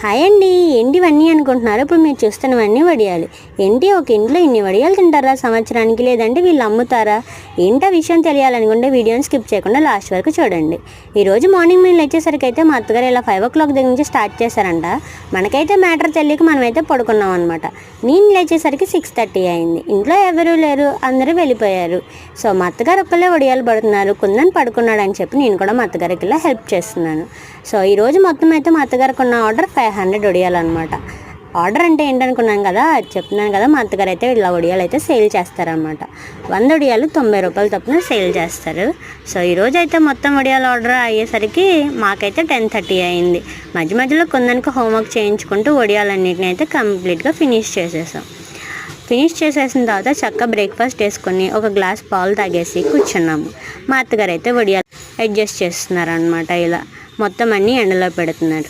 Hi అండి, ఏంటి ఇవన్నీ అనుకుంటున్నారు? ఇప్పుడు మీరు చూస్తున్నవన్నీ వడియాలు. ఏంటి ఒక ఇంట్లో ఇన్ని వడియాలు తింటారా సంవత్సరానికి? లేదంటే వీళ్ళు అమ్ముతారా? ఏంటో విషయం తెలియాలనుకుంటే వీడియోని స్కిప్ చేయకుండా లాస్ట్ వరకు చూడండి. ఈరోజు మార్నింగ్ మేము లేచేసరికి అయితే మా అత్తగారు ఇలా 5 o'clock దగ్గర నుంచి స్టార్ట్ చేశారంట. మనకైతే మ్యాటర్ తెలియక మనమైతే పడుకున్నాం అనమాట. నేను లేచేసరికి 6:30 అయింది. ఇంట్లో ఎవరూ లేరు, అందరూ వెళ్ళిపోయారు. సో మా అత్తగారు ఒక్కళ్ళే వడియాలు పడుతున్నారు. కుందని పడుకున్నాడు అని చెప్పి నేను కూడా మా అత్తగారికి ఇలా హెల్ప్ చేస్తున్నాను. సో ఈరోజు మొత్తం అయితే మా అత్తగారికి ఉన్న ఆర్డర్ 500 వడియాలన్నమాట. ఆర్డర్ అంటే ఏంటనుకున్నాను కదా, చెప్తున్నాను కదా, మా అత్తగారు అయితే ఇలా వడియాలు అయితే సేల్ చేస్తారనమాట. 100 వడియాలు 90 రూపాయలు తప్పున సేల్ చేస్తారు. సో ఈరోజు అయితే మొత్తం వడియాలు ఆర్డర్ అయ్యేసరికి మాకైతే 10:30 అయింది. మధ్య మధ్యలో కొందరికి హోంవర్క్ చేయించుకుంటూ వడియాలన్నింటినీ అయితే కంప్లీట్గా ఫినిష్ చేసేసాం. ఫినిష్ చేసేసిన తర్వాత చక్కగా బ్రేక్ఫాస్ట్ వేసుకొని ఒక గ్లాస్ పాలు తాగేసి కూర్చున్నాము. మా అత్తగారు అయితే వడియాలు అడ్జస్ట్ చేస్తున్నారు అనమాట. ఇలా మొత్తం అన్నీ ఎండలో పెడుతున్నారు.